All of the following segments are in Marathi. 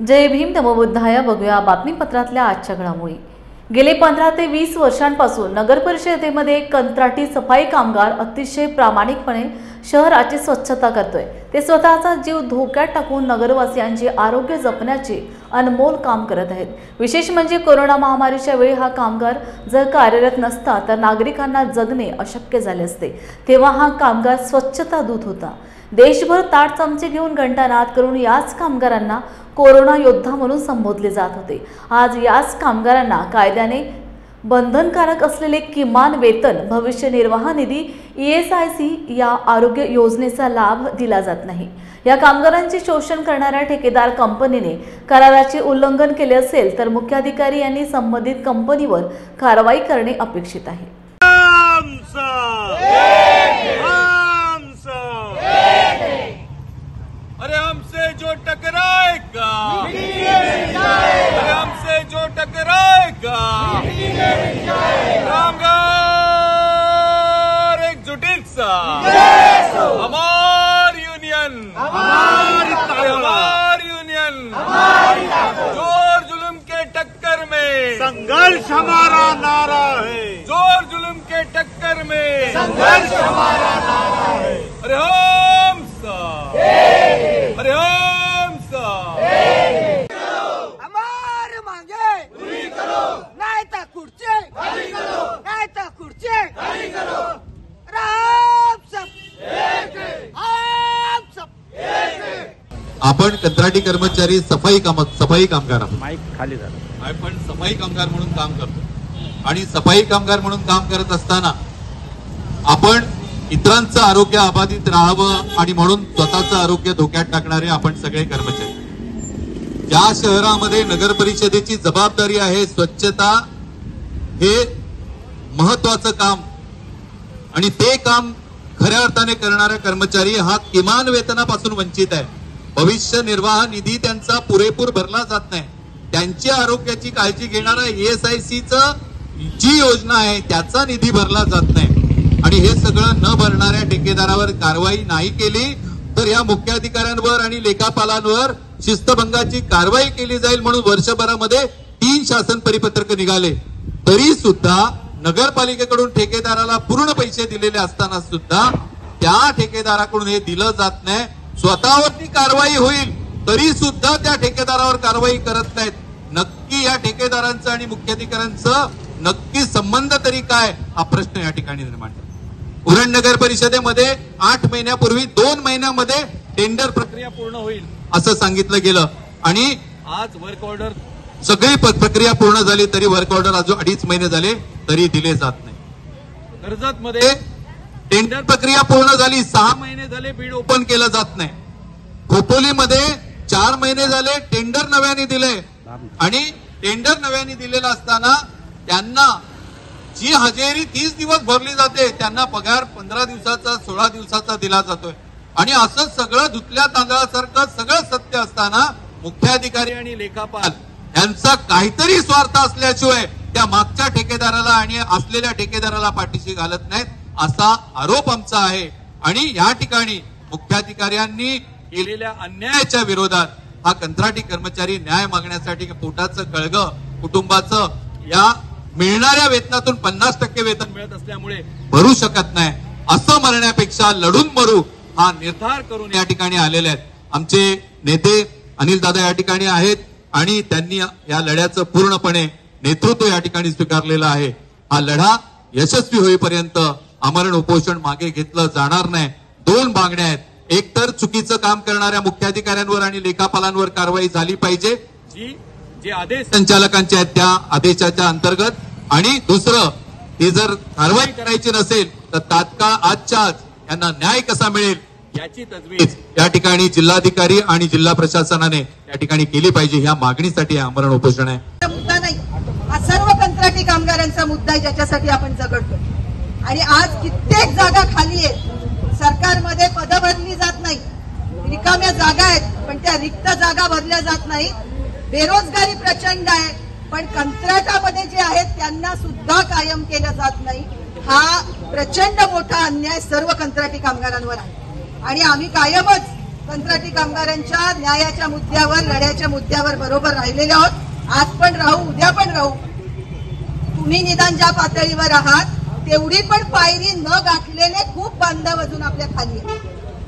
जय भीम नमो बुद्धाय. बघूया बातमीपत्रातल्या आजच्या घडामोडी. गेले 15 ते 20 वर्षांपासून नगर परिषदेमध्ये कंत्राटी सफाई कामगार अतिशय प्रामाणिकपणे शहराची स्वच्छता करतोय. ते स्वतःचा जीव धोक्यात टाकून नगरवासियांचे आरोग्य जपण्याचे अनमोल काम करत आहेत. विशेष म्हणजे कोरोना महामारीच्या वेळी हा कामगार जर कार्यरत नसता तर नागरिकांना जगणे अशक्य झाले असते. तेव्हा हा कामगार स्वच्छता दूत होता. देशभर ताट चमचे घेऊन घंटानाद करून याच कामगारांना कोरोना योद्धा म्हणून संबोधले जात होते. आज याच कामगारांना कायद्याने बंधनकारक असलेले किमान वेतन, भविष्य निर्वाह निधी, ESIC या आरोग्य योजनेचा लाभ दिला जात नाही. या कामगारांचे शोषण करणाऱ्या ठेकेदार कंपनीने कराराचे उल्लंघन केले असेल तर मुख्याधिकारी यांनी संबंधित कंपनीवर कारवाई करणे अपेक्षित आहे. अरे हमसे जो टकराएगा, अरे हमसे जो टकराएगा, कामगार एकजुटीचा, हमारी यूनियन, हमारी यूनियन, जोर जुल्म के टक्कर में संघर्ष हमारा नारा है, जोर जुल्म के टक्कर में संघर्ष हमारा नारा है. अरे हम सा, अरे हम सा, हमारे मांगे पूरी करो, नहीं तो खुर्चे खाली करो, नहीं तो खुर्चे खाली करो. हम सब एक है, हम सब एक है. आपण कंत्राटी कर्मचारी सफाई कामगार माईक खाली झालं. आपण सफाई कामगार म्हणून काम करतो आणि सफाई कामगार म्हणून काम करत असताना आपण इतरांचं आरोग्य अबाधित राहावं आणि म्हणून स्वतःचं आरोग्य धोक्यात टाकणारे आपण सगळे कर्मचारी. ज्या शहरामध्ये नगर परिषदेची जबाबदारी आहे स्वच्छता हे महत्वाचं काम आणि ते काम खऱ्या अर्थाने करणारा कर्मचारी हा किमान वेतनापासून वंचित आहे. भविष्य निर्वाह निधी त्यांचा पुरेपूर भरला जात नाही. त्यांच्या आरोग्याची काळजी घेणारा ESICचं जी योजना आहे त्याचा निधी भरला जात नाही आणि हे सगळं न भरणाऱ्या ठेकेदारावर कारवाई नाही केली तर या मुख्याधिकाऱ्यांवर आणि लेखापालांवर शिस्तभंगाची कारवाई केली जाईल म्हणून वर्षभरामध्ये 3 शासन परिपत्रक निघाले. तरी सुद्धा नगरपालिकेकडून ठेकेदाराला पूर्ण पैसे दिलेले असताना सुद्धा त्या ठेकेदाराकडून हे दिलं जात नाही. स्वतःवरती कारवाई होईल तरी सुद्धा त्या ठेकेदारावर कारवाई करत नाहीत. नक्की या ठेकेदारांचं आणि मुख्याधिकाऱ्यांचं नक्की संबंध तरी काय हा प्रश्न या ठिकाणी निर्माण झाला. उरण नगर परिषदेमध्ये 8 महिन्यापूर्वी 2 महिन्यामध्ये टेंडर प्रक्रिया पूर्ण होईल असं सांगितलं गेलं आणि आज वर्क ऑर्डर सगळी प्रक्रिया पूर्ण झाली तरी वर्क ऑर्डर अजून 2.5 महिने झाले तरी दिले जात नाही. कर्जत मध्ये टेंडर प्रक्रिया पूर्ण झाली 6 महिने झाले बीड ओपन केलं जात नाही. खोपोलीमध्ये 4 महिने झाले टेंडर नव्याने दिले आणि टेंडर नव्याने दिलेलं असताना त्यांना जी हजेरी 30 दिवस भरली जाते त्यांना पगार 15 दिवसाचा 16 दिवसाचा दिला जातोय आणि असं सगळं धुतल्या तांदळासारखं सगळं सत्य असताना मुख्याधिकारी आणि लेखापाल यांचा काहीतरी स्वार्थ असल्याशिवाय त्या मागच्या ठेकेदाराला आणि असलेल्या ठेकेदाराला पाठीशी घालत नाहीत असा आरोप आमचा आहे. आणि या ठिकाणी मुख्याधिकाऱ्यांनी केलेल्या अन्यायाच्या विरोधात हा कंत्राटी कर्मचारी न्याय मागण्यासाठी पोटाचं कळगं कुटुंबाचं या मिळणाऱ्या वेतनातून 50% वेतन मिळत असल्यामुळे भरू शकत नाही असं म्हणण्यापेक्षा लढून मरू हा निर्धार करून या ठिकाणी आलेले आहेत. आमचे नेते अनिल दादा या ठिकाणी आहेत आणि त्यांनी या लढ्याचं पूर्णपणे नेतृत्व या ठिकाणी स्वीकारलेलं आहे. हा लढा यशस्वी होईपर्यंत आमरण उपोषण मागे घेतलं जाणार नाही. 2 मागण्या आहेत. एक तर चुकीचं काम करणाऱ्या मुख्याधिकाऱ्यांवर आणि लेखापालांवर कारवाई झाली पाहिजे जे आदेश संचालकांचे आहेत त्या आदेशाच्या अंतर्गत आणि दुसरं ते जर कारवाई करायची नसेल तर तात्काळ आजच्या आज यांना न्याय कसा मिळेल याची तजवीज या ठिकाणी जिल्हाधिकारी आणि जिल्हा प्रशासनाने या ठिकाणी केली पाहिजे. ह्या मागणीसाठी आमरण उपोषण आहे. मुद्दा नाही, हा सर्व कंत्राटी कामगारांचा मुद्दा आहे ज्याच्यासाठी आपण झगडतो. आणि आज कित्येक जागा खाली आहेत. सरकारमध्ये पदं भरली जात नाही, रिकाम्या जागा आहेत पण त्या रिक्त जागा भरल्या जात नाहीत. बेरोजगारी प्रचंड आहे पण कंत्राटामध्ये जे आहेत त्यांना सुद्धा कायम केलं जात नाही. हा प्रचंड मोठा अन्याय सर्व कंत्राटी कामगारांवर आहे आणि आम्ही कायमच कंत्राटी कामगारांच्या न्यायाच्या मुद्द्यावर, लढ्याच्या मुद्द्यावर बरोबर राहिलेले आहोत. आज पण राहू, उद्या पण राहू. तुम्ही निदान ज्या पातळीवर आहात तेवढी पण पायरी न गाठलेले खूप बांधव अजून आपल्या खाली आहेत,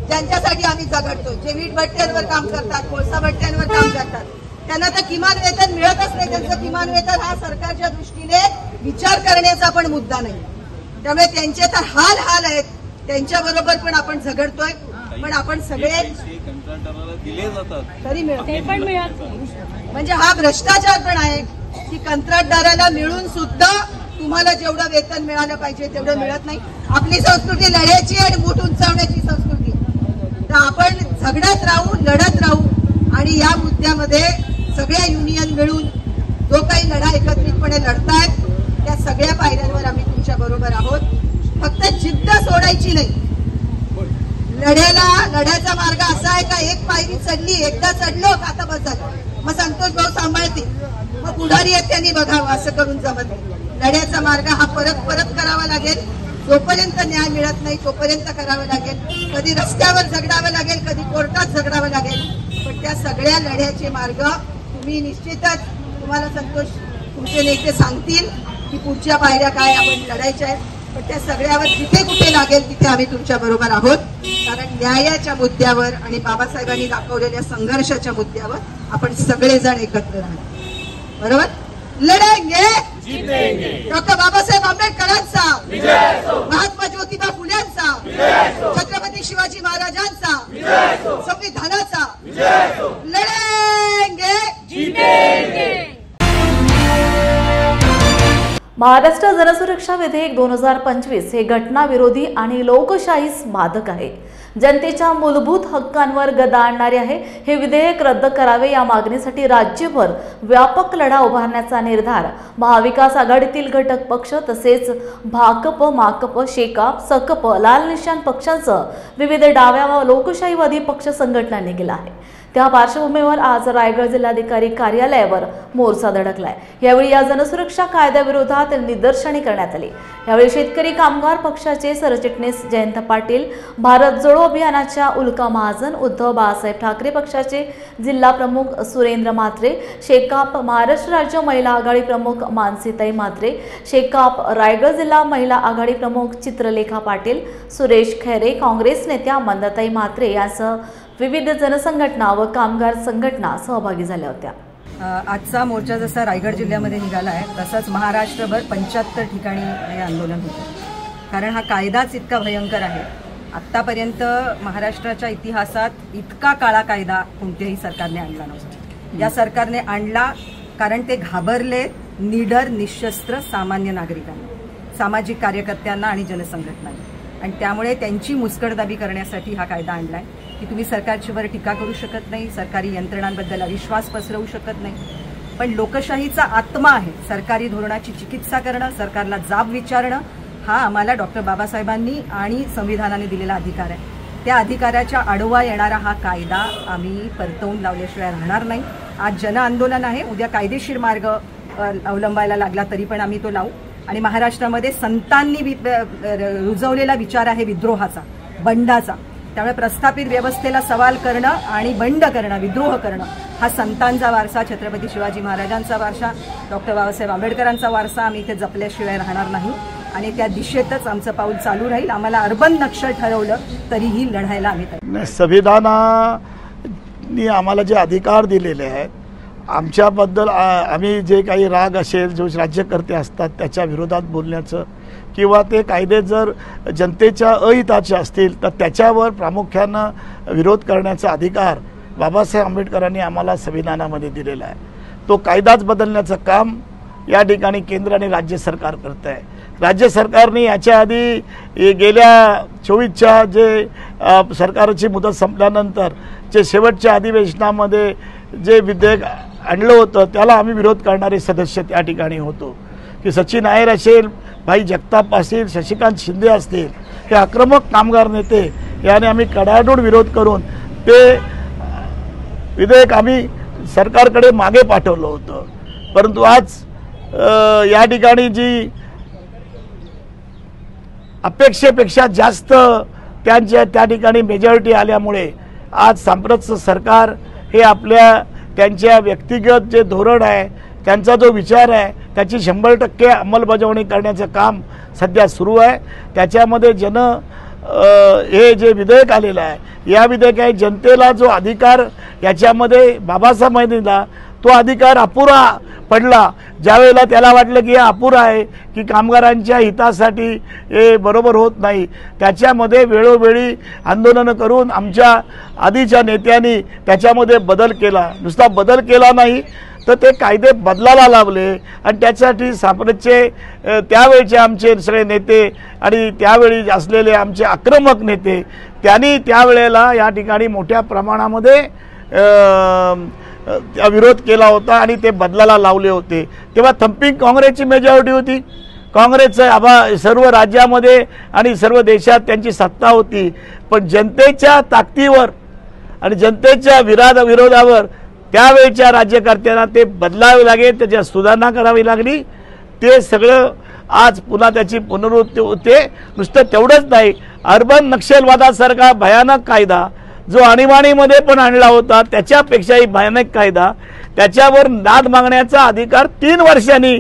ज्यांच्यासाठी आम्ही झगडतो. जे वीट भट्ट्यांवर काम करतात, कोळसा भट्ट्यांवर काम करतात, त्यांना तर किमान वेतन मिळतच नाही. त्यांचं किमान वेतन हा सरकारच्या दृष्टीने विचार करण्याचा पण मुद्दा नाही. त्यामुळे त्यांचे तर हाल आहेत. त्यांच्याबरोबर पण आपण झगडतोय. पण आपण सगळे दिले जातात तरी मिळत म्हणजे हा भ्रष्टाचार पण आहे की कंत्राटदाराला मिळून सुद्धा तुम्हाला जेवढं वेतन मिळालं पाहिजे तेवढं मिळत नाही. आपली संस्कृती लढ्याची आणि मूठ उंचावण्याची संस्कृती. तर आपण झगडत राहू, लढत राहू आणि या मुद्द्यामध्ये सगळ्या युनियन मिळून जो काही लढा एकत्रितपणे लढतायत त्या सगळ्या पायऱ्यांवर आम्ही तुमच्या बरोबर आहोत. फक्त जिद्द सोडायची नाही. लढ्याचा मार्ग असा आहे का एक पायरी चढली, एकदा चढलो का आता बस झालं, मग संतोष भाऊ सांभाळतील, मग पुढारी आहेत त्यांनी बघावं, असं करून जमत नाही. लढ्याचा मार्ग हा परत करावा लागेल. जोपर्यंत न्याय मिळत नाही तोपर्यंत करावं लागेल. कधी रस्त्यावर झगडावं लागेल, कधी कोर्टात झगडावं लागेल. पण त्या सगळ्या लढ्याचे मार्ग तुम्ही निश्चितच, तुम्हाला संतोष तुमचे नेते सांगतील की पुढच्या पायऱ्या काय आपण लढायच्या आहेत. पण त्या सगळ्यावर जिथे कुठे लागेल तिथे आम्ही तुमच्या बरोबर आहोत. कारण न्यायाच्या मुद्द्यावर आणि बाबासाहेबांनी दाखवलेल्या संघर्षाच्या मुद्द्यावर आपण सगळेजण एकत्र राहतो. बरोबर? लढेंगे, डॉक्टर बाबासाहेब आंबेडकरांचा, महात्मा ज्योतिबा फुल्यांचा, छत्रपती शिवाजी महाराजांचा, संविधानाचा. लढेंगे, जितेंगे. महाराष्ट्र जनसुरक्षा विधेयक 2025 हे घटनाविरोधी आणि लोकशाहीस बाधक आहे. जनतेच्या मूलभूत हक्कांवर गदा आणणारे आहे. हे विधेयक रद्द करावे या मागणीसाठी राज्यभर व्यापक लढा उभारण्याचा निर्धार महाविकास आघाडीतील घटक पक्ष तसेच भाकप, माकप, शेकाप, सकप, लाल निशाण पक्षांसह विविध डाव्या व लोकशाहीवादी पक्ष संघटनांनी केला आहे. त्या पार्श्वभूमीवर आज रायगड जिल्हाधिकारी कार्यालयावर मोर्चा धडकलाय. यावेळी या जनसुरक्षा कायद्याविरोधात निदर्शने करण्यात आली. यावेळी शेतकरी कामगार पक्षाचे सरचिटणीस जयंत पाटील, भारत जोडो अभियानाच्या उल्का महाजन, उद्धव बाळासाहेब ठाकरे पक्षाचे जिल्हा प्रमुख सुरेंद्र म्हात्रे, शेकाप महाराष्ट्र राज्य महिला आघाडी प्रमुख मानसीताई म्हात्रे, शेकाप रायगड जिल्हा महिला आघाडी प्रमुख चित्रलेखा पाटील, सुरेश खैरे, काँग्रेस नेत्या मंदाताई म्हात्रे यांसह विविध जनसंघटना व कामगार संघटना सहभागी झाल्या होत्या. आजचा मोर्चा जसा रायगड जिल्ह्यामध्ये निघाला आहे तसंच महाराष्ट्रभर 75 ठिकाणी हे आंदोलन होतं. कारण हा कायदाच इतका भयंकर आहे. आत्तापर्यंत महाराष्ट्राच्या इतिहासात इतका काळा कायदा कोणत्याही सरकारने आणला नव्हता. या सरकारने आणला कारण ते घाबरले निडर निशस्त्र सामान्य नागरिकांना, सामाजिक कार्यकर्त्यांना आणि जनसंघटनांना. आणि त्यामुळे त्यांची मुस्कटदाबी करण्यासाठी हा कायदा आणलाय की तुम्ही सरकारच्यावर टीका करू शकत नाही, सरकारी यंत्रणांबद्दल अविश्वास पसरवू शकत नाही. पण लोकशाहीचा आत्मा आहे सरकारी धोरणाची चिकित्सा करणं, सरकारला जाब विचारणं. हा आम्हाला डॉक्टर बाबासाहेबांनी आणि संविधानाने दिलेला अधिकार आहे. त्या अधिकाराच्या आडवा येणारा हा कायदा आम्ही परतवून लावल्याशिवाय राहणार नाही. आज जन आंदोलन आहे, उद्या कायदेशीर मार्ग अवलंबायला लागला तरी पण आम्ही तो लावू. आणि महाराष्ट्रामध्ये संतांनी रुजवलेला विचार आहे विद्रोहाचा, बंडाचा. त्यामुळे प्रस्थापित व्यवस्थेला सवाल करणं आणि बंड करणं, विद्रोह करणं हा संतांचा वारसा, छत्रपती शिवाजी महाराजांचा वारसा, डॉक्टर बाबासाहेब आंबेडकरांचा वारसा आम्ही इथे जपल्याशिवाय राहणार नाही. आणि त्या दिशेतच आमचं पाऊल चालू राहील. आम्हाला अर्बन नक्षल ठरवलं तरीही लढायला आम्ही तयार. संविधानाने आम्हाला जे अधिकार दिलेले आहेत, आमच्याबद्दल आम्ही जे काही राग असेल, जो राज्यकर्ते असतात त्याच्या विरोधात बोलण्याचं किंवा ते कायदे जर जनतेच्या अहिताचे असतील तर त्याच्यावर प्रामुख्यानं विरोध करण्याचा अधिकार बाबासाहेब आंबेडकरांनी आम्हाला संविधानामध्ये दिलेला आहे. तो कायदाच बदलण्याचं काम या ठिकाणी केंद्र आणि राज्य सरकार करत आहे. राज्य सरकारने याच्या आधी गेल्या 24च्या जे सरकारची मुदत संपल्यानंतर जे शेवटच्या अधिवेशनामध्ये जे विधेयक आणलं होतं त्याला आम्ही विरोध करणारे सदस्य त्या ठिकाणी होतो. की सचिन नायर असेल, भाई जगताप असतील, शशिकांत शिंदे असतील, हे आक्रमक कामगार नेते याने आम्ही कडाडून विरोध करून ते विधेयक आम्ही सरकारकडे मागे पाठवलं होतं. परंतु आज या ठिकाणी जी अपेक्षेपेक्षा जास्त त्यांच्या त्या ठिकाणी मेजॉरिटी आल्यामुळे आज सांप्रतचं सरकार हे आपल्या त्यांच्या व्यक्तिगत जे धोरण आहे, त्यांचा जो विचार आहे, त्याची 100% अंमलबजावणी करण्याचं काम सध्या सुरू आहे. त्याच्यामध्ये हे जे विधेयक आलेलं आहे, या विधेयकाने जनतेला जो अधिकार याच्यामध्ये बाबासाहेबांनी दिला, तो अधिकार अपुरा पडला. ज्यावेळेला त्याला वाटलं की हे अपुरा आहे, की कामगारांच्या हितासाठी हे बरोबर होत नाही, त्याच्यामध्ये वेळोवेळी आंदोलनं करून आमच्या आधीच्या नेत्यांनी त्याच्यामध्ये बदल केला. नुसता बदल केला नाही तर ते कायदे बदलायला लावले आणि त्यासाठी सांप्रतचे त्यावेळचे आमचे सगळे नेते आणि त्यावेळी असलेले आमचे आक्रमक नेते त्यांनी त्यावेळेला या ठिकाणी मोठ्या प्रमाणामध्ये विरोध केला होता आणि ते बदलायला लावले होते. तेव्हा थम्पिंग काँग्रेसची मेजॉरिटी होती. काँग्रेसचं सर्व राज्यामध्ये आणि सर्व देशात त्यांची सत्ता होती. पण जनतेच्या ताकदीवर आणि जनतेच्या विरोधावर त्यावेळच्या राज्यकर्त्यांना ते बदलावे लागेल, त्याच्या सुधारणा करावी लागली. ते सगळं आज पुन्हा त्याची पुनरावृत्ती होते. नुसतं तेवढंच नाही, अर्बन नक्षलवादासारखा भयानक कायदा जो आणीबाणीमध्ये पण आणला होता, त्याच्यापेक्षाही भयानक कायदा, त्याच्यावर नाद मागण्याचा अधिकार 3 वर्षांनी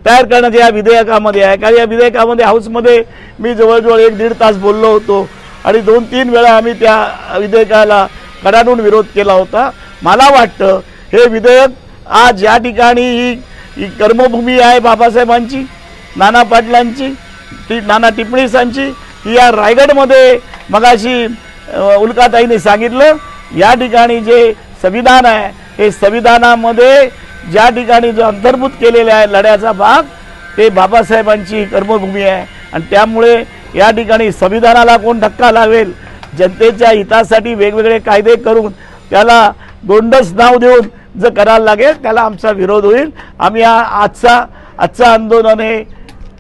तयार करण्यात या विधेयकामध्ये आहे. कारण या विधेयकामध्ये हाऊसमध्ये मी जवळजवळ 1-1.5 तास बोललो होतो आणि 2-3 वेळा आम्ही त्या विधेयकाला कडाडून विरोध केला होता. मला वाटतं हे विधेयक आज या ठिकाणी ही कर्मभूमी आहे बाबासाहेबांची, नाना पाटलांची, नाना टिपणीसांची, ही या रायगडमध्ये मगाशी उल्काताईने सांगितलं, या ठिकाणी जे संविधान आहे, हे संविधानामध्ये ज्या ठिकाणी जो अंतर्भूत केलेला आहे लढ्याचा भाग, ते बाबासाहेबांची कर्मभूमी आहे. आणि त्यामुळे या ठिकाणी संविधानाला कोण धक्का लावेल, जनतेच्या हितासाठी वेगवेगळे कायदे करून त्याला गोंडस नाव देऊन जर करायला लागेल, त्याला आमचा विरोध होईल. आम्ही आजचा आंदोलन हे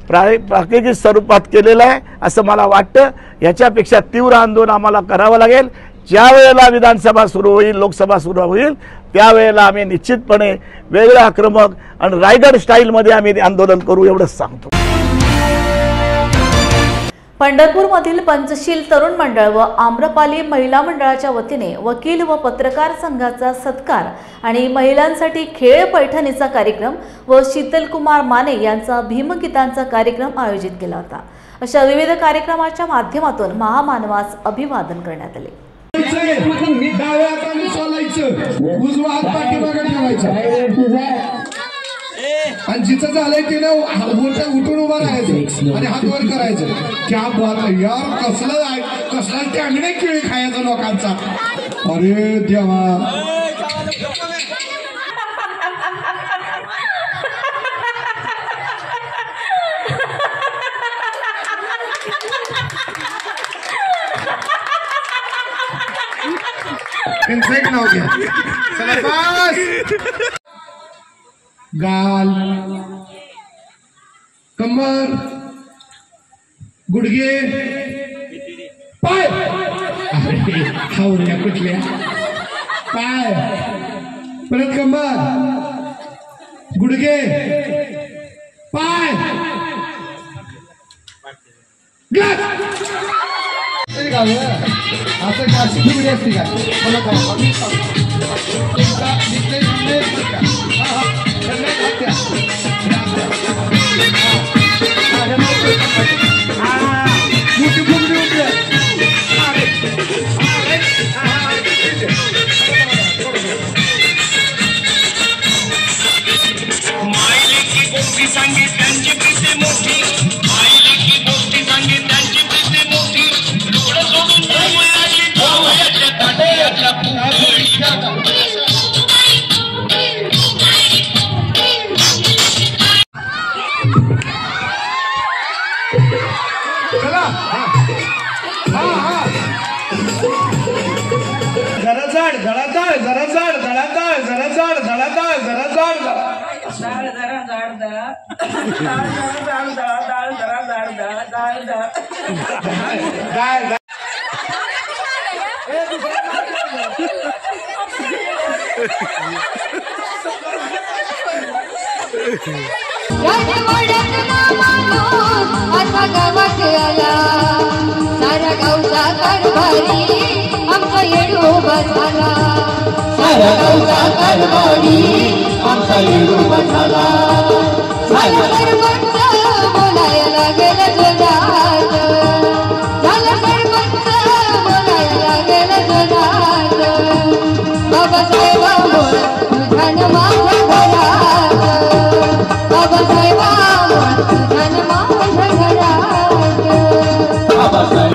प्राकृतिक स्वरूपात केलेलं आहे असं मला वाटतं. याच्यापेक्षा तीव्र आंदोलन आम्हाला करावं लागेल. ज्या वेळेला विधानसभा सुरू होईल, लोकसभा सुरू होईल, त्यावेळेला आम्ही निश्चितपणे वेगळं आक्रमक आणि रायगड स्टाईलमध्ये आम्ही आंदोलन करू, एवढंच सांगतो. पंढरपूरमधील पंचशील तरुण मंडळ व आम्रपाली महिला मंडळाच्या वतीने वकील व पत्रकार संघाचा सत्कार आणि महिलांसाठी खेळ पैठणीचा कार्यक्रम व शीतलकुमार माने यांचा भीमगीतांचा कार्यक्रम आयोजित केला होता. अशा विविध कार्यक्रमाच्या माध्यमातून महामानवास अभिवादन करण्यात आले. आणि जिथं झालंय तिनं उठून उभं राहायचं आणि हात वर करायचं. क्या बात आहे यार, कसला टॅंगणे केळी खायचा लोकांचा. अरे देवा, त्यांचं एक नाव घ्या. चला बस. गाल, कमर, गुडघे, पाय, हावऱ्या कुठल्या, पाय, परत कमर, गुडघे, पाय, असं काशी फुगडी असते का मला काय सारा गावचा कारभारी आमचा येडू उभा झाला सारगावचा कारभारी आमचा उभा झाला झाला सरपंच बोलायला लागेल जगात झाला सरपंच बोलायला लागेल जगात बाबासाहेबांवर तुझ्यान माझ्या घरात बाबासाहेबांवर तुझ्यान माझ्या घरात बाबासाहेब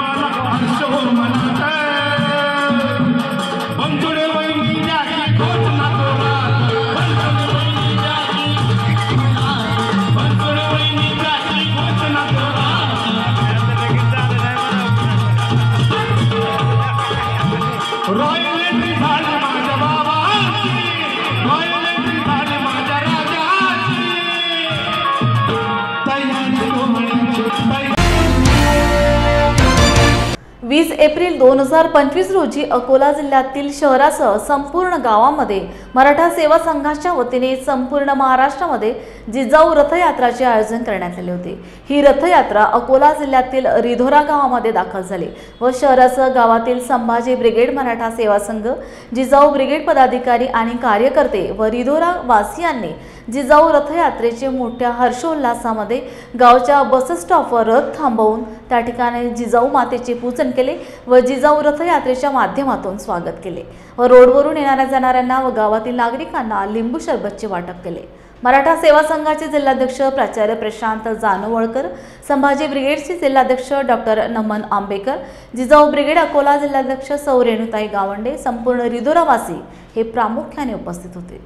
वीस एप्रिल 2025 रोजी अकोला जिल्ह्यातील शहरासह संपूर्ण गावामध्ये मराठा सेवा संघाच्या वतीने संपूर्ण महाराष्ट्रामध्ये जिजाऊ रथयात्राचे आयोजन करण्यात आले होते। ही रथयात्रा अकोला जिल्ह्यातील रिधोरा गावामध्ये दाखल झाली व शहरासह गावातील संभाजी ब्रिगेड मराठा सेवा संघ, जिजाऊ ब्रिगेड पदाधिकारी आणि कार्यकर्ते व रिधोरा वासियांनी जिजाऊ रथयात्रेचे मोठ्या हर्षोल्लासामध्ये गावच्या बस स्टॉपवर रथ थांबवून त्या ठिकाणी जिजाऊ मातेचे पूजन केले व जिजाऊ रथयात्रेच्या माध्यमातून स्वागत केले व रोडवरून येणाऱ्या जाणाऱ्यांना व गावातील नागरिकांना लिंबू सरबतचे वाटप केले। मराठा सेवा संघाचे जिल्हाध्यक्ष प्राचार्य प्रशांत जानवळकर, संभाजी ब्रिगेडचे जिल्हाध्यक्ष डॉक्टर नमन आंबेकर, जिजाऊ ब्रिगेड अकोला जिल्हाध्यक्ष सौ रेणुताई गावंडे, संपूर्ण रिधोरावासी हे प्रामुख्याने उपस्थित होते।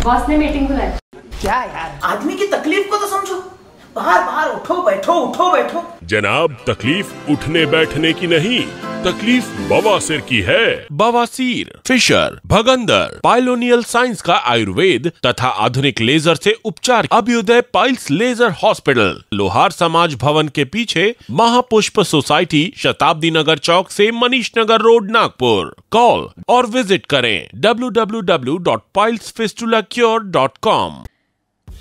बॉस ने मीटिंग बुलाई। क्या यार, आदमी की तकलीफ को तो समझो। बाहर बाहर उठो बैठो। जनाब, तकलीफ उठने बैठने की नहीं, तकलीफ बवासीर की है। बवासीर, फिशर, भगंदर, पाइलोनियल साइंस का आयुर्वेद तथा आधुनिक लेजर से उपचार। अभ्युदय पाइल्स लेजर हॉस्पिटल, लोहार समाज भवन के पीछे, महापुष्प सोसाइटी, शताब्दी नगर चौक से मनीष नगर रोड, नागपुर। कॉल और विजिट करें www.pilesfistulacure.com।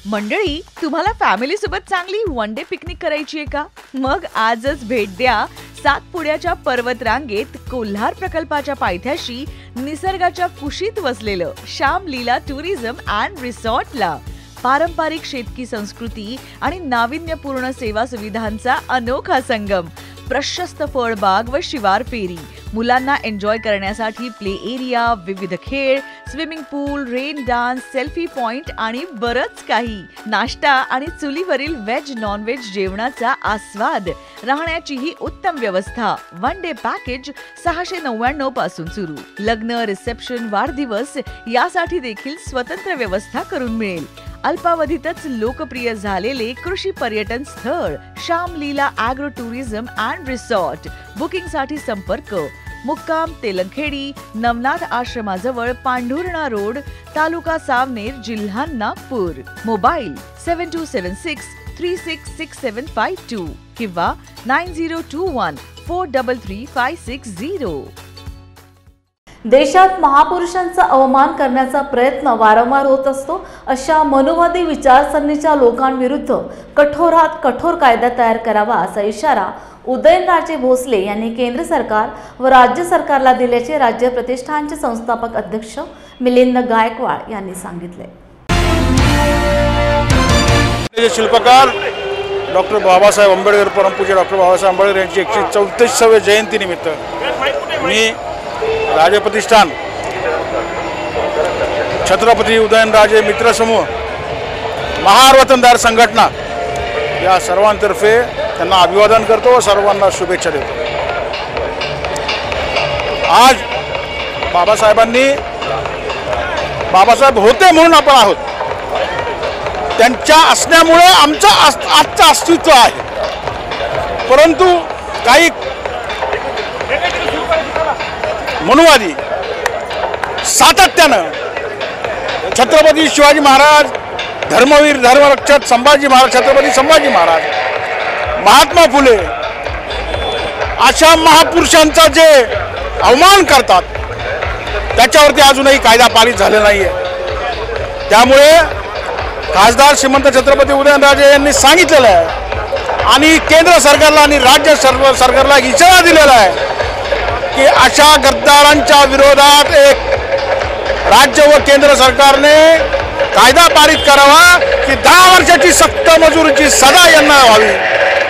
मंडळी, तुम्हाला फॅमिली सोबत चांगली वन डे पिकनिक करायची आहे का? मग आजच भेट द्या सातपुड्याच्या पर्वत रांगेत कोल्हार प्रकल्पाच्या पायथ्याशी निसर्गाच्या कुशीत वसलेलं श्याम लीला टुरिझम अँड रिसॉर्टला। पारंपरिक शेतकी संस्कृती आणि नाविन्यपूर्ण सेवा सुविधांचा अनोखा संगम, प्रशस्त फळबाग व शिवार फेरी, मुलांना एन्जॉय करण्यासाठी प्ले एरिया, विविध खेळ, स्विमिंग पूल, रेन डान्स, सेल्फी पॉइंट आणि बरंच काही। नाश्ता आणि चुलीवरील व्हेज नॉन व्हेज जेवणाचा आस्वाद, राहण्याची ही उत्तम व्यवस्था। वन डे पॅकेज 699 पासून सुरू। लग्न, रिसेप्शन, वाढदिवस यासाठी देखील स्वतंत्र व्यवस्था करून मिळेल। अल्पावधीतच लोकप्रिय झालेले कृषी पर्यटन स्थळ Shyam Leela agro tourism and resort. Booking साठी संपर्क मुक्काम तेलंखेडी, नवनाथ आश्रमाजवळ, पांढुर्णा रोड, तालुका सावनेर, जिल्हा नागपूर। मोबाईल 7276366752 किंवा 9021433560। देशात महापुरुषांचा अवमान करण्याचा प्रयत्न वारंवार होत असतो। अशा मनोवादी विचारसरणीच्या लोकांविरुद्ध कठोरात कठोर कायदा तयार करावा असा इशारा उदयनराजे भोसले यांनी केंद्र सरकार व राज्य सरकारला दिल्याचे राज्य प्रतिष्ठानचे संस्थापक अध्यक्ष मिलिंद गायकवाड यांनी सांगितले। शिल्पकार डॉक्टर बाबासाहेब आंबेडकर, परमपूज्य डॉक्टर बाबासाहेब आंबेडकर यांची 134व्या जयंतीनिमित्त मी राजे प्रतिष्ठान, छत्रपती उदयनराजे मित्र समूह, महार वतनदार संघटना या सर्वांतर्फे त्यांना अभिवादन करतो व सर्वांना शुभेच्छा देतो। आज बाबासाहेब होते म्हणून आपण आहोत, त्यांच्या असण्यामुळे आमचं आजचं अस्तित्व आहे। परंतु काही मनुवादी सातत्यानं छत्रपती शिवाजी महाराज, धर्मवीर धर्मरक्षक संभाजी महाराज, छत्रपती संभाजी महाराज, महात्मा फुले अशा महापुरुषांचा जे अवमान करतात त्याच्यावरती अजूनही कायदा पारित झालेला नाहीये। त्यामुळे खासदार श्रीमंत छत्रपती उदयनराजे यांनी सांगितलेलं आहे आणि केंद्र सरकारला आणि राज्य सरकारला इशारा दिलेला आहे की अशा गद्दारांच्या विरोधात एक राज्य व केंद्र सरकारने कायदा पारित करावा की 10 वर्षाची सक्त मजुरीची सजा यांना व्हावी.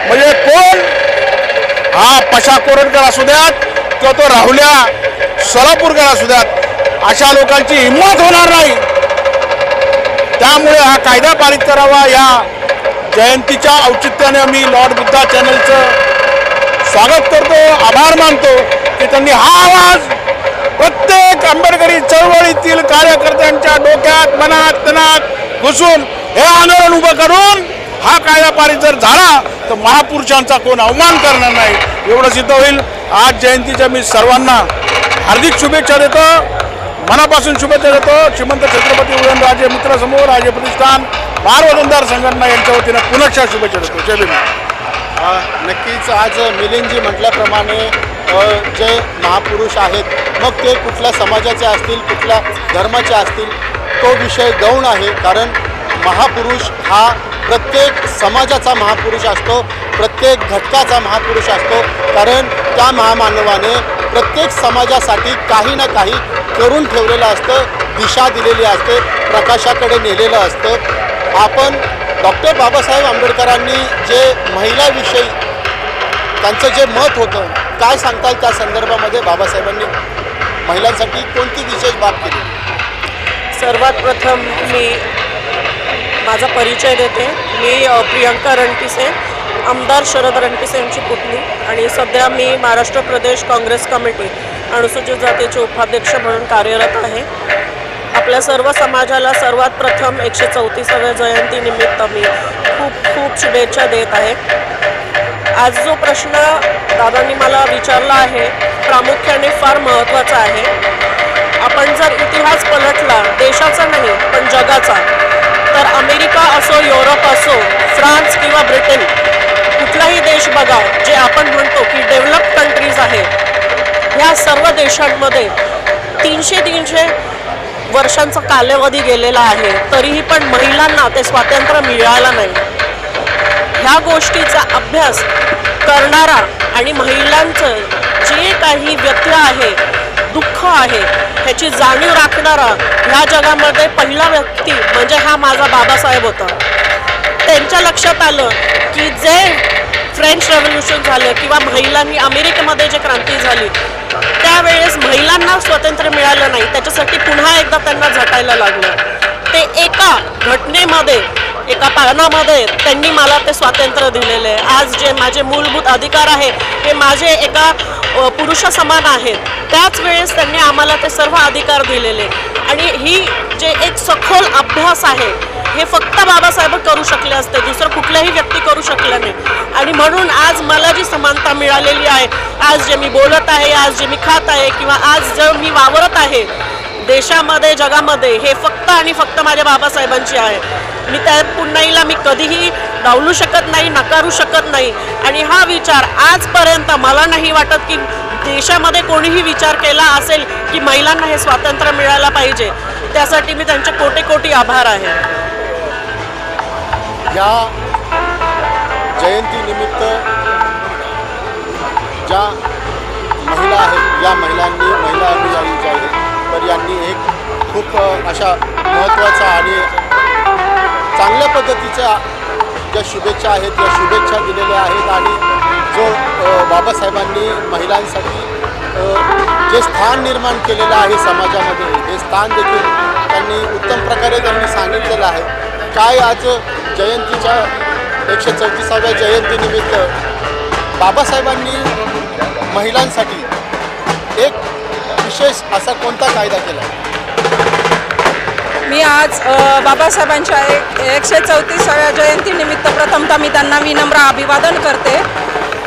म्हणजे कोण हा पशा कोरटकर असू द्यात किंवा तो राहुल्या सोलापूरकर असू द्यात, अशा लोकांची हिंमत होणार नाही. त्यामुळे हा कायदा पारित करावा. या जयंतीच्या औचित्याने आम्ही लॉर्ड बुद्धा चॅनलचं स्वागत करतो, आभार मानतो की त्यांनी हा आवाज प्रत्येक आंबेडकरी चळवळीतील कार्यकर्त्यांच्या डोक्यात मनात तनात घुसून हे आंदोलन उभं करून हा कायदा पारित जर झाला तर महापुरुषांचा कोण अवमान करणार नाही एवढं सिद्ध होईल. आज जयंतीच्या मी सर्वांना हार्दिक शुभेच्छा देतो, मनापासून शुभेच्छा देतो. श्रीमंत छत्रपती उदयनराजे मित्र समूह, राजे प्रतिष्ठान, मानवंदनदार संघटना यांच्या वतीनं पुनश्च शुभेच्छा देतो. जय भीम. नक्कीच आज मिलिंदजी म्हटल्याप्रमाणे जे महापुरुष आहेत, मग ते कुठल्या समाजाचे असतील, कुठल्या धर्माचे असतील, तो विषय गौण आहे. कारण महापुरुष हा प्रत्येक समाजाचा महापुरुष असतो, प्रत्येक घटकाचा महापुरुष असतो. कारण त्या महामानवाने प्रत्येक समाजासाठी काही ना काही करून ठेवलेलं असतं, दिशा दिलेली असते, प्रकाशाकडे नेलेलं असतं. आपण डॉक्टर बाबासाहेब आंबेडकरांनी जे महिलाविषयी त्यांचं जे मत होतं, काय सांगताल त्या संदर्भामध्ये? बाबासाहेबांनी महिलांसाठी कोणती विशेष बाब केली? सर्वात प्रथम मी माझा परिचय देते. मी प्रियंका रणपिसे, आमदार शरद रणपिसे यांची पुतणी, आणि सध्या मी महाराष्ट्र प्रदेश काँग्रेस कमिटी अनुसूचित जातीचे उपाध्यक्ष म्हणून कार्यरत आहे. आपल्या सर्व समाजाला सर्वात प्रथम 134व्या जयंतीनिमित्त मी खूप खूप शुभेच्छा देत आहे. आज जो प्रश्न दादांनी मला विचारला आहे प्रामुख्याने फार महत्त्वाचा आहे. आपण जर इतिहास पलटला देशाचा नाही पण जगाचा, तर अमेरिका असो, युरोप असो, फ्रान्स किंवा ब्रिटन, कुठलाही देश बघा जे आपण म्हणतो की डेव्हलप कंट्रीज आहेत, ह्या सर्व देशांमध्ये 300 वर्षांचा कालावधी गेलेला आहे, तरीही पण महिलांना ते स्वातंत्र्य मिळालं नाही. ह्या गोष्टीचा अभ्यास करणारा आणि महिलांचं जे काही व्यथा आहे, दुःख आहे, ह्याची जाणीव राखणारा ह्या जगामध्ये पहिला व्यक्ती म्हणजे हा माझा बाबासाहेब होता. त्यांच्या लक्षात आलं की जे फ्रेंच रेव्होल्यूशन झालं किंवा महिलांनी अमेरिकेमध्ये जे क्रांती झाली त्यावेळेस महिलांना स्वातंत्र्य मिळालं नाही, त्याच्यासाठी पुन्हा एकदा त्यांना झटायला लागलं. ते एका घटनेमध्ये, एका पानामध्ये त्यांनी मला ते स्वातंत्र्य दिलेलं आहे. आज जे माझे मूलभूत अधिकार आहे हे माझे एका पुरुषासमान आहेत, त्याच वेळेस त्यांनी आम्हाला ते सर्व अधिकार दिलेले. आणि ही जे एक सखोल अभ्यास आहे हे फक्त बाबासाहेब करू शकले असते, दुसरं कुठल्याही व्यक्ती करू शकला नाही. आणि म्हणून आज मला जी समानता मिळालेली आहे, आज जे मी बोलत आहे, आज जे मी खात आहे किंवा आज जे मी वावरत आहे देशामध्ये, जगामध्ये, हे फक्त आणि फक्त माझ्या बाबासाहेबांची आहे. मी त्या पुन्हाईला मी कधीही डावलू शकत नाही, नकारू शकत नाही. आणि हा विचार आजपर्यंत मला नाही वाटत की देशामध्ये कोणीही विचार केला असेल की महिलांना हे स्वातंत्र्य मिळायला पाहिजे. त्यासाठी मी त्यांचे कोटी कोटी आभार आहे. या जयंतीनिमित्त ज्या महिला आहेत, या महिलांनी, महिला अनुयायी ज्या आहेत, तर यांनी एक खूप अशा महत्त्वाचा आणि चांगल्या पद्धतीच्या ज्या शुभेच्छा आहेत त्या शुभेच्छा दिलेल्या आहेत. आणि जो बाबासाहेबांनी महिलांसाठी जे स्थान निर्माण केलेलं आहे समाजामध्ये, हे स्थान देखील त्यांनी उत्तम प्रकारे त्यांनी सांगितलेलं आहे. काय आज जयंतीच्या 134व्या जयंतीनिमित्त बाबासाहेबांनी महिलांसाठी एक विशेष असा कोणता कायदा केला? मी आज बाबासाहेबांच्या 134व्या जयंतीनिमित्त प्रथमतः मी त्यांना विनम्र अभिवादन करते.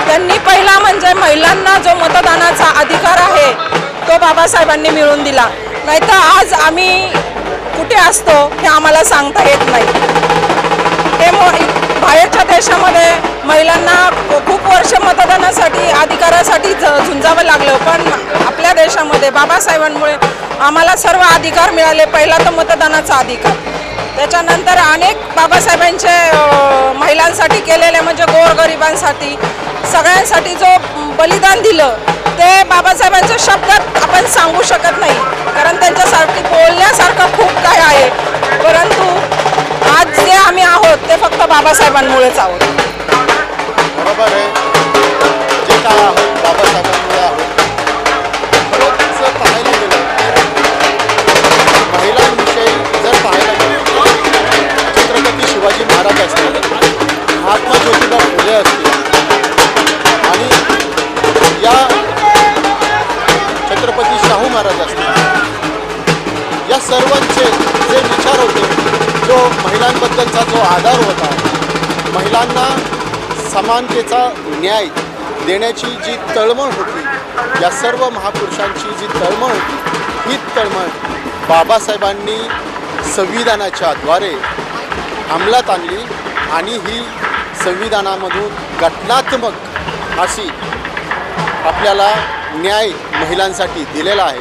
त्यांनी पहिला म्हणजे महिलांना जो मतदानाचा अधिकार आहे तो बाबासाहेबांनी मिळवून दिला. नाहीतर आज आम्ही कुठे असतो हे आम्हाला सांगता येत नाही. हे बाहेरच्या देशामध्ये महिलांना खूप वर्ष मतदानासाठी, अधिकारासाठी झुंजावं लागलं, पण आपल्या देशामध्ये बाबासाहेबांमुळे आम्हाला सर्व अधिकार मिळाले. पहिला तर मतदानाचा अधिकार, त्याच्यानंतर अनेक बाबासाहेबांचे महिलांसाठी केलेले म्हणजे गोरगरिबांसाठी सगळ्यांसाठी जो बलिदान दिलं ते बाबासाहेबांच्या शब्दात आपण सांगू शकत नाही, कारण त्यांच्यासाठी बोलण्यासारखं खूप काय आहे, परंतु आज जे आम्ही आहोत ते फक्त बाबासाहेबांमुळेच आहोत. बरोबर आहे, जे काय आहोत बाबासाहेबांमुळे आहोत. खरंच पाहायला गेलं महिलांविषयी जर पाहायला गेलं छत्रपती शिवाजी महाराज असतील, महात्मा ज्योतिबा फुले असतील आणि या छत्रपती शाहू महाराज असतील, या सर्वांचे जे विचार होते, जो महिलांबद्दलचा जो आदर होता, महिलांना समानतेचा न्याय देण्याची जी तळमळ होती, या सर्व महापुरुषांची जी तळमळ होती, ही तळमळ बाबासाहेबांनी संविधानाच्या द्वारे अंमलात आणली आणि ही संविधानामधून घटनात्मक अशी आपल्याला न्याय महिलांसाठी दिलेला आहे.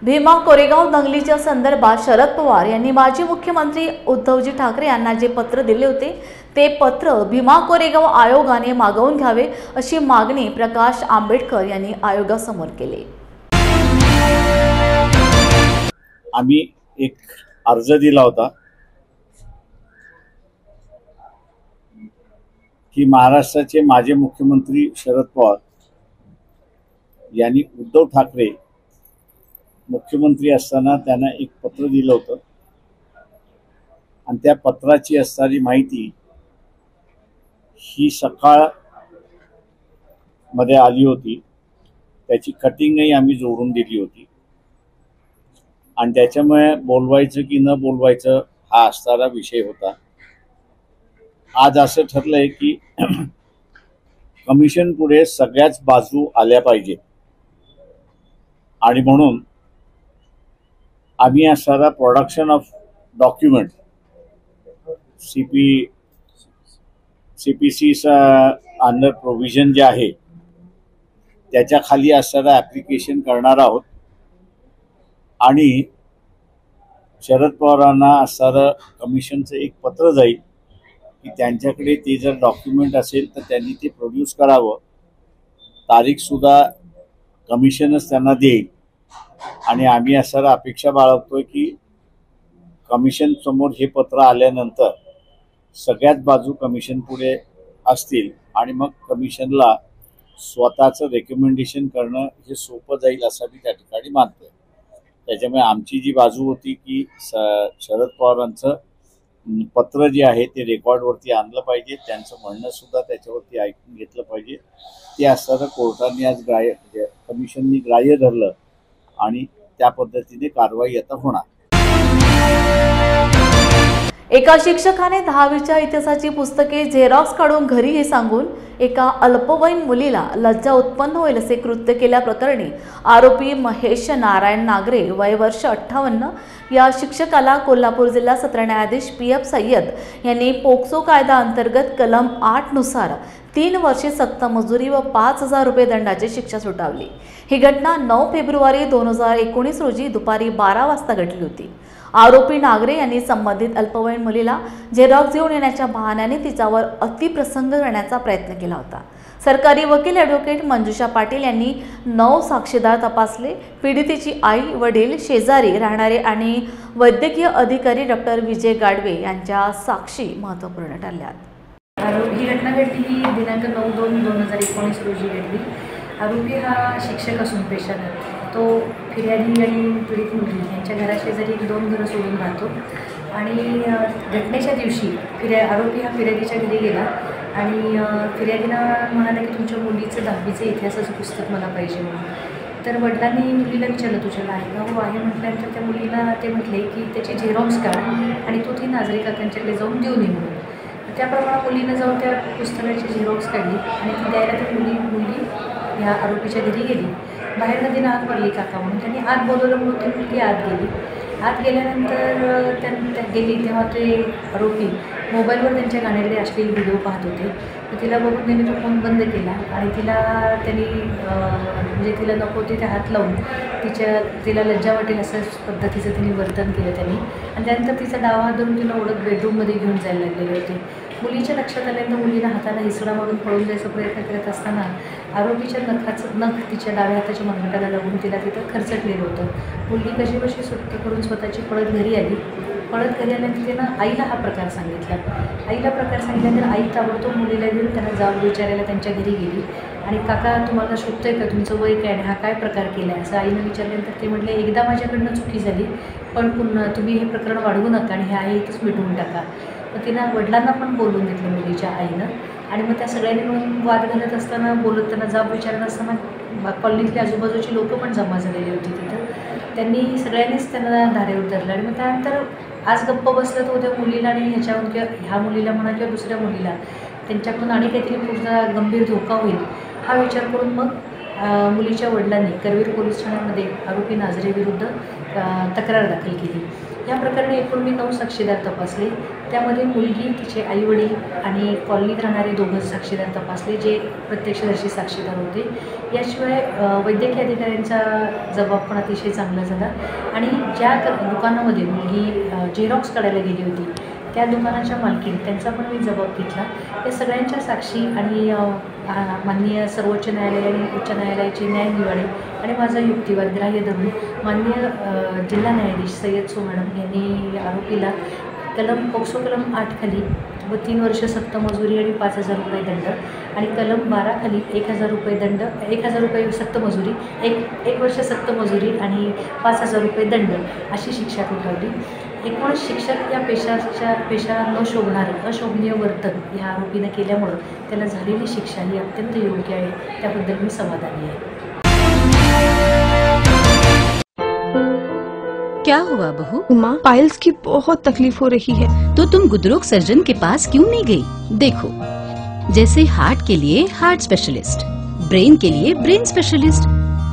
भीमा कोरेगाव दंगलीच्या संदर्भात शरद पवार यांनी माजी मुख्यमंत्री उद्धवजी ठाकरे यांना जे पत्र दिले होते ते पत्र भीमा कोरेगाव आयोगाने मागवून घ्यावे अशी मागणी प्रकाश आंबेडकर यांनी आयोगासमोर केली. आम्ही एक अर्ज दिला होता की महाराष्ट्राचे माजी मुख्यमंत्री शरद पवार यांनी उद्धव ठाकरे मुख्यमंत्री असताना त्यांना एक पत्र दिलं होतं आणि त्या पत्राची असणारी माहिती ही सकाळ मध्ये आली होती, त्याची कटिंगही आम्ही जोडून दिली होती आणि त्याच्यामुळे बोलवायचं की न बोलवायचं हा असणारा विषय होता. आज असं ठरलंय की कमिशन पुढे सगळ्याच बाजू आल्या पाहिजे आणि म्हणून आम्ही असणारा प्रोडक्शन ऑफ डॉक्युमेंट CPCचा अंडर प्रोव्हिजन जे आहे त्याच्या खाली असणारा ॲप्लिकेशन करणार आहोत आणि शरद पवारांना असणारं कमिशनचं एक पत्र जाईल की त्यांच्याकडे ते जर डॉक्युमेंट असेल तर त्यांनी ते प्रोड्यूस करावं. तारीखसुद्धा कमिशनच त्यांना देईल आणि आम्ही असणारा अपेक्षा बाळगतोय की कमिशन समोर हे पत्र आल्यानंतर सगळ्याच बाजू कमिशन पुढे असतील आणि मग कमिशनला स्वतःचं रेकमेंडेशन करणं हे सोपं जाईल असं मी त्या ठिकाणी मानतोय. त्याच्यामुळे आमची जी बाजू होती की शरद पवारांचं पत्र जे आहे ते रेकॉर्डवरती आणलं पाहिजे, त्यांचं म्हणणं सुद्धा त्याच्यावरती ऐकून घेतलं पाहिजे, ते असणारं कोर्टाने आज कमिशननी ग्राह्य धरलं आणि त्या पद्धतीने कारवाई आता होणार. एका शिक्षकाने 10वीच्या इतिहासाची पुस्तके झेरॉक्स काढून घरी हे सांगून एका अल्पवयीन मुलीला लज्जा उत्पन्न होईल असे कृत्य केल्याप्रकरणी आरोपी महेश नारायण नागरे वय वर्ष 58 या शिक्षकाला कोल्हापूर जिल्हा सत्र न्यायाधीश PF सय्यद यांनी पोक्सो कायदा अंतर्गत कलम 8 नुसार 3 वर्षे सक्त मजुरी व 5,000 रुपये दंडाची शिक्षा सुनावली. ही घटना 9 फेब्रुवारी 2019 रोजी दुपारी 12 वाजता घडली होती. आरोपी नागरे यांनी संबंधित अल्पवयीन मुलीला झेरॉक्स घेऊन येण्याच्या बहाण्याने तिच्यावर अतिप्रसंग करण्याचा प्रयत्न केला होता. सरकारी वकील ॲडव्होकेट मंजुषा पाटील यांनी 9 साक्षीदार तपासले. पीडितेची आई, वडील, शेजारी राहणारे आणि वैद्यकीय अधिकारी डॉक्टर विजय गाडवे यांच्या साक्षी महत्त्वपूर्ण ठरल्या. ही घटना घडली ही दिनांक 9/2/2019 रोजी घडली. आरोपी हा शिक्षक असून पेशानं तो फिर्यादी आणि पीडित मुलगी यांच्या घराशेजारी 2 घरं सोडून राहतो आणि घटनेच्या दिवशी आरोपी हा फिर्यादीच्या घरी गेला आणि फिर्यादीनं म्हणाला की तुमच्या मुलीचं 10वीचं इतिहासाचं पुस्तक मला पाहिजे म्हणून. तर वडिलांनी मुलीला विचारलं तुझ्याला आहे का? हो आहे म्हटल्यानंतर त्या मुलीला ते म्हटले की त्याची झेरॉक्स काढ आणि तो ती नाझरे काकांच्याकडे जाऊन देऊन ये म्हणून. त्याप्रमाणे मुलीनं जाऊन त्या पुस्तकाची झेरॉक्स काढली आणि ती द्यायला ती मुलगी ह्या आरोपीच्या घरी गेली. बाहेर नदीनं आत पडली काका म्हणून त्यांनी आत बोलवलं म्हणून ती मुलगी आत गेली. आत गेल्यानंतर त्या गेली तेव्हा ते आरोपी मोबाईलवर त्यांच्या गाण्यातले अश्लील व्हिडिओ पाहत होते. तर तिला बघून त्यांनी तो फोन बंद केला आणि त्यांनी म्हणजे तिला नको तिथे हात लावून तिला लज्जा वाटेल असं पद्धतीचं त्यांनी वर्तन केलं त्यांनी. आणि त्यानंतर तिचा डावा हात धरून तिला ओढत बेडरूममध्ये घेऊन जायला लागलेले होते. मुलीच्या लक्षात आल्यानंतर मुलीला हाताला हिसडा मारून पळून जायचा प्रयत्न करत असताना आरोपीच्या नख तिच्या डाव्या हाताच्या मनगटाला लागून तिला तिथं खरचटलेलं होतं. मुलगी कशी कशी सुट्ट करून स्वतःची पळत घरी आली. पळत घरी आल्यानंतर तिनं आईला हा प्रकार सांगितला. आईला प्रकार सांगितल्यानंतर आई ताबडतोब मुलीला घेऊन त्यांना जाब विचारायला त्यांच्या घरी गेली आणि काका तुम्हाला शोधतोय का, तुमचं वय काय आणि हा काय प्रकार केला आहे असं आईनं विचारल्यानंतर ते म्हटले एकदा माझ्याकडनं चुकी झाली पण पुन्हा तुम्ही हे प्रकरण वाढवू नका आणि हे आहे इथंच मिटवून टाका. मग तिनं वडिलांना पण बोलवून घेतलं मुलीच्या आईनं आणि मग त्या सगळ्यांनी मिळून वाद घालत असताना बोलत त्यांना जाब विचारत असताना कॉलनीतली आजूबाजूची लोकं पण जमा झालेली होती तिथं. त्यांनी सगळ्यांनीच त्यांना धारेवर धरलं आणि मग त्यानंतर आज गप्प बसलं तर उद्या मुलीला आणि ह्याच्याहून किंवा ह्या मुलीला म्हणा किंवा दुसऱ्या मुलीला त्यांच्याकडून आणि काहीतरी पुढचा गंभीर धोका होईल हा विचार करून मग मुलीच्या वडिलांनी करवीर पोलीस ठाण्यामध्ये आरोपी नाझरेविरुद्ध तक्रार दाखल केली. या प्रकरणी एकूण मी 9 साक्षीदार तपासले. त्यामध्ये मुलगी, तिचे आईवडील आणि कॉलनीत राहणारे 2 साक्षीदार तपासले जे प्रत्यक्षदर्शी साक्षीदार होते. याशिवाय वैद्यकीय अधिकाऱ्यांचा जबाब पण अतिशय चांगला झाला आणि ज्या दुकानामध्ये मुलगी झेरॉक्स काढायला गेली होती त्या दुकानाच्या मालकीण त्यांचा पण मी जबाब घेतला. या सगळ्यांच्या साक्षी आणि माननीय सर्वोच्च न्यायालय आणि उच्च न्यायालयाचे न्यायनिवाडे आणि माझा युक्तिवाद ग्राह्य धरून माननीय जिल्हा न्यायाधीश सय्यद सो मॅडम यांनी आरोपीला पोक्सो कलम 8 खाली व 3 वर्ष सक्त मजुरी आणि 5,000 रुपये दंड आणि कलम 12 खाली 1,000 रुपये दंड, 1,000 रुपये सक्त मजुरी, एक वर्ष सक्त मजुरी आणि 5,000 रुपये दंड अशी शिक्षा ठोठावली. एकूण शिक्षक या पेशा न शोभणारं अशोभनीय वर्तन या आरोपीनं केल्यामुळं त्याला झालेली शिक्षा ही अत्यंत योग्य आहे. त्याबद्दल मी समाधानी आहे. क्या हुआ बहू? माँ, पाइल्स की बहुत तकलीफ हो रही है. तो तुम गुदरोग सर्जन के पास क्यों नहीं गई? देखो, जैसे हार्ट के लिए हार्ट स्पेशलिस्ट, ब्रेन के लिए ब्रेन स्पेशलिस्ट,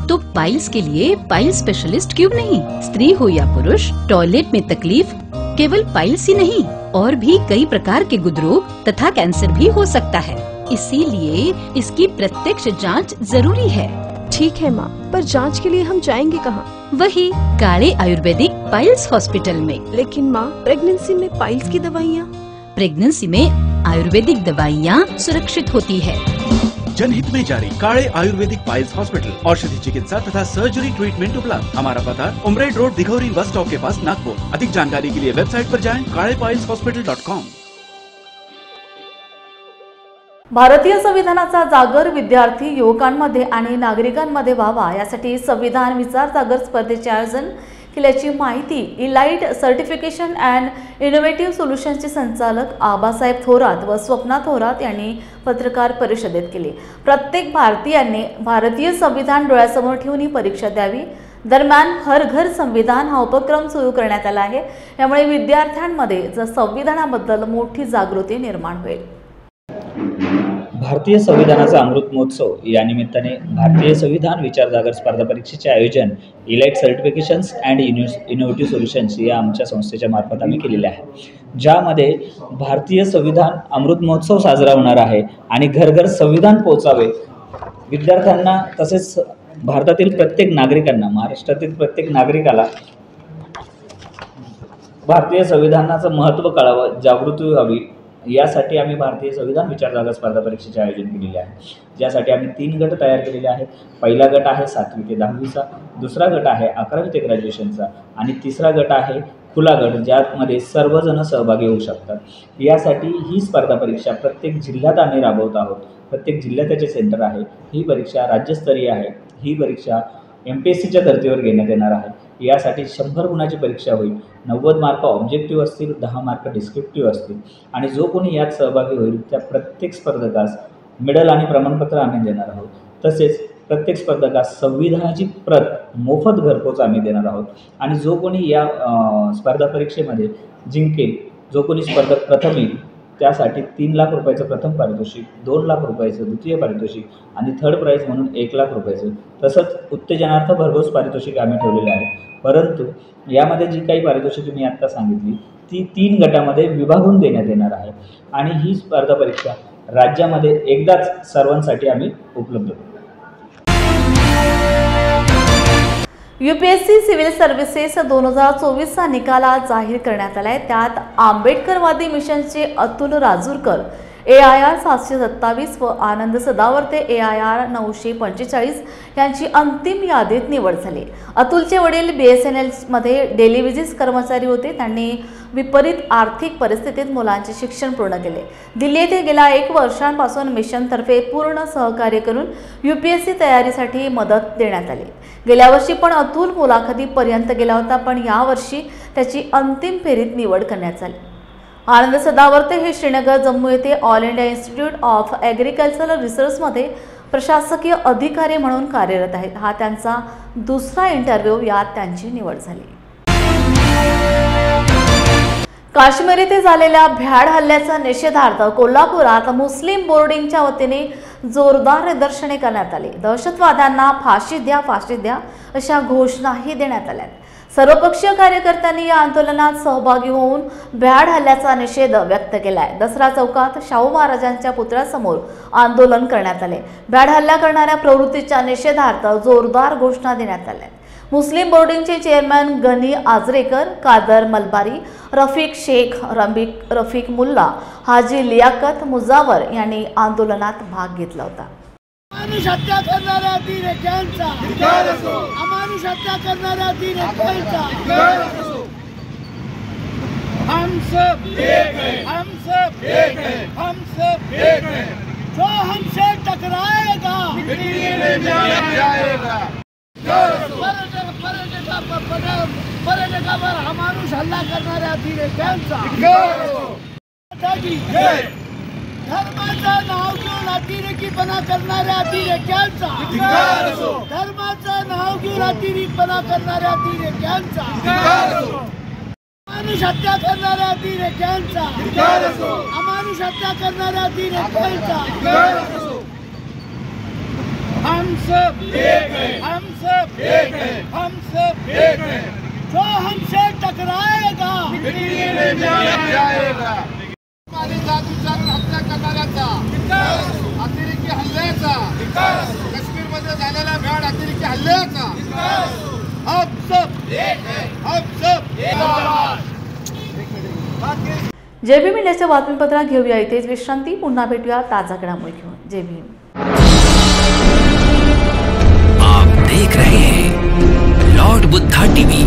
तो पाइल्स के लिए पाइल्स स्पेशलिस्ट क्यों नहीं? स्त्री हो या पुरुष, टॉयलेट में तकलीफ केवल पाइल्स ही नहीं और भी कई प्रकार के गुदरोग तथा कैंसर भी हो सकता है. इसीलिए इसकी प्रत्यक्ष जांच जरूरी है. ठीक है माँ, पर जांच के लिए हम जाएंगे कहाँ? वही काले आयुर्वेदिक पाइल्स हॉस्पिटल में. लेकिन माँ, प्रेगनेंसी में पाइल्स की दवाइयाँ? प्रेगनेंसी में आयुर्वेदिक दवाइयाँ सुरक्षित होती है. जनहित में जारी. काले आयुर्वेदिक पाइल्स हॉस्पिटल, औषधि चिकित्सा तथा सर्जरी ट्रीटमेंट उपलब्ध. हमारा पता उमरेड रोड, दिघौरी बस स्टॉप के पास, नागपुर. अधिक जानकारी के लिए वेबसाइट पर जाएं kalepailshospital.com. भारतीय संविधानाचा जागर विद्यार्थी, युवकांमध्ये आणि नागरिकांमध्ये व्हावा यासाठी संविधान विचार जागर स्पर्धेचे आयोजन केल्याची माहिती इलाइट सर्टिफिकेशन अँड इनोव्हेटिव्ह सोल्युशन्सचे संचालक आबासाहेब थोरात व स्वप्ना थोरात यांनी पत्रकार परिषदेत केली. प्रत्येक भारतीयांनी भारतीय संविधान डोळ्यासमोर ठेवून ही परीक्षा द्यावी. दरम्यान हर घर संविधान हा उपक्रम सुरू करण्यात आला आहे. यामुळे विद्यार्थ्यांमध्ये संविधानाबद्दल मोठी जागृती निर्माण होईल. भारतीय संविधानाचा अमृत महोत्सव या निमित्ताने भारतीय संविधान विचार जागर स्पर्धा परीक्षेचे आयोजन elite certifications and innovative solutions या आमच्या संस्थेच्या मार्फत आम्ही केलेले आहे. ज्यामध्ये भारतीय संविधान अमृत महोत्सव साजरा होणार आहे आणि घर घर संविधान पोहोचावे विद्यार्थ्यांना तसेच भारतातील प्रत्येक नागरिकांना, महाराष्ट्रातील प्रत्येक नागरिकाला भारतीय संविधानाचं महत्त्व कळावं, जागृती व्हावी यासाठी आम्ही भारतीय संविधान विचार जागर स्पर्धा परीक्षेचे आयोजन केलेले आहे. ज्यासाठी आम्ही 3 गट तयार केलेले आहेत. पहिला गट आहे 7वी ते 10वीचा, दुसरा गट आहे 11वी ते ग्रॅज्युएशनचा आणि तिसरा गट आहे खुला गट, ज्यामध्ये सर्वजण सहभागी होऊ शकतात. यासाठी ही स्पर्धा परीक्षा प्रत्येक जिल्ह्यात आम्ही राबवत आहोत. प्रत्येक जिल्ह्यात त्याचे सेंटर आहे. ही परीक्षा राज्यस्तरीय आहे. ही परीक्षा MPSCच्या धर्तीवर घेण्यात येणार आहे. यासाठी 100 गुणाची परीक्षा होईल. 90 मार्क ऑब्जेक्टिव्ह असतील, 10 मार्क डिस्क्रिप्टिव्ह असतील आणि जो कोणी यात सहभागी होईल त्या प्रत्येक स्पर्धकास मेडल आणि प्रमाणपत्र आम्ही देणार आहोत. तसेच प्रत्येक स्पर्धकास संविधानाची प्रत मोफत घरपोच आम्ही देणार आहोत. आणि जो कोणी या स्पर्धा परीक्षेमध्ये जिंकेल, जो कोणी स्पर्धक प्रथम येईल त्यासाठी 3 लाख रुपयाचं प्रथम पारितोषिक, 2 लाख रुपयाचं द्वितीय पारितोषिक आणि थर्ड प्राईज म्हणून 1 लाख रुपयाचं तसंच उत्तेजनार्थ भरघोस पारितोषिक आम्ही ठेवलेले आहे. परंतु यामध्ये जी काही पारितोषिके मी आत्ता सांगितली ती 3 गटामध्ये विभागून देण्यात येणार आहे आणि ही स्पर्धा परीक्षा राज्यामध्ये एकदाच सर्वांसाठी आम्ही उपलब्ध करू. UPSC सिव्हिल सर्व्हिसेस 2024 चा निकाल आज जाहीर करण्यात आलाय. त्यात आंबेडकरवादी मिशनचे अतुल राजूरकर AIR 727 व आनंद सदावर्ते AIR 945 यांची अंतिम यादीत निवड झाली. अतुलचे वडील BSNL मध्ये डेली विजिट्स कर्मचारी होते. त्यांनी विपरीत आर्थिक परिस्थितीत मुलांचे शिक्षण पूर्ण केले. दिल्ली येथे गेल्या 1 वर्षांपासून मिशनतर्फे पूर्ण सहकार्य करून UPSC तयारीसाठी मदत देण्यात आली. गेल्या वर्षी पण अतुल मुलाखतीपर्यंत गेला होता, पण यावर्षी त्याची अंतिम फेरीत निवड करण्यात आली. आनंद सदावर्ते हे श्रीनगर जम्मू येथे all India institute of agricultural रिसर्चमध्ये प्रशासकीय अधिकारी म्हणून कार्यरत आहेत. हा त्यांचा दुसरा इंटरव्ह्यू, यात त्यांची निवड झाली. काश्मीर येथे झालेल्या भ्याड हल्ल्याचा निषेधार्थ कोल्हापुरात मुस्लिम बोर्डिंगच्या वतीने जोरदार निदर्शने करण्यात आली. दहशतवाद्यांना फाशी द्या, फाशी द्या अशा घोषणाही देण्यात आल्या. सर्वपक्षीय कार्यकर्त्यांनी या आंदोलनात सहभागी होऊन भ्याड हल्ल्याचा निषेध व्यक्त केलाय. दसरा चौकात शाहू महाराजांच्या पुतळ्यासमोर आंदोलन करण्यात आले. भ्याड हल्ला करणाऱ्या प्रवृत्तीच्या निषेधार्थ जोरदार घोषणा देण्यात आल्या. मुस्लिम बोर्डिंगचे चेअरमॅन गनी आजरेकर, कादर मलबारी, रफिक शेख, रफिक मुल्ला, हाजी लियाकत मुजावर यांनी आंदोलनात भाग घेतला होता. अमानुष हत्या करणाऱ्या अतिरेक्यांचा अमानुष हत्या करणाऱ्या अतिरेक्यांचा हम सब एक हैं, हम सब एक हैं, हम सब एक हैं. जो हमसे टकराएगा मिट्टी में जाएगा. पर्यटकावर अमानुष हल्ला करणाऱ्या अतिरेक्यांचा धर्माचं नाव घेऊन अतिरेकीपणा करणाऱ्या अतिरेक्यांचा धर्माचं नाव घेऊन अतिरेकीपणा करणाऱ्या अतिरेक्यांचा अमानुष हत्या करणाऱ्या अतिरेक्यांचा अमानुष हत्या करणाऱ्या अतिरेक्यांचा हम सब एक हैं, हम सब एक हैं, हम सब एक हैं. जो हमसे टकराएगा मिट्टी में जाएगा. हत्या करणाऱ्याचा अतिरेकी हल्ल्याचा काश्मीरमध्ये झालेल्या भ्याड अतिरेकी हल्ल्याचा हम सब एक हैं, हम सब एक. जय भीम इंडियाच्या बातमीपत्रात घेऊया इथेच विश्रांती. पुन्हा भेटूया ताजा घडामोडी घेऊन. जय भीम. आप देख रहे हैं लॉर्ड बुद्धा टीवी.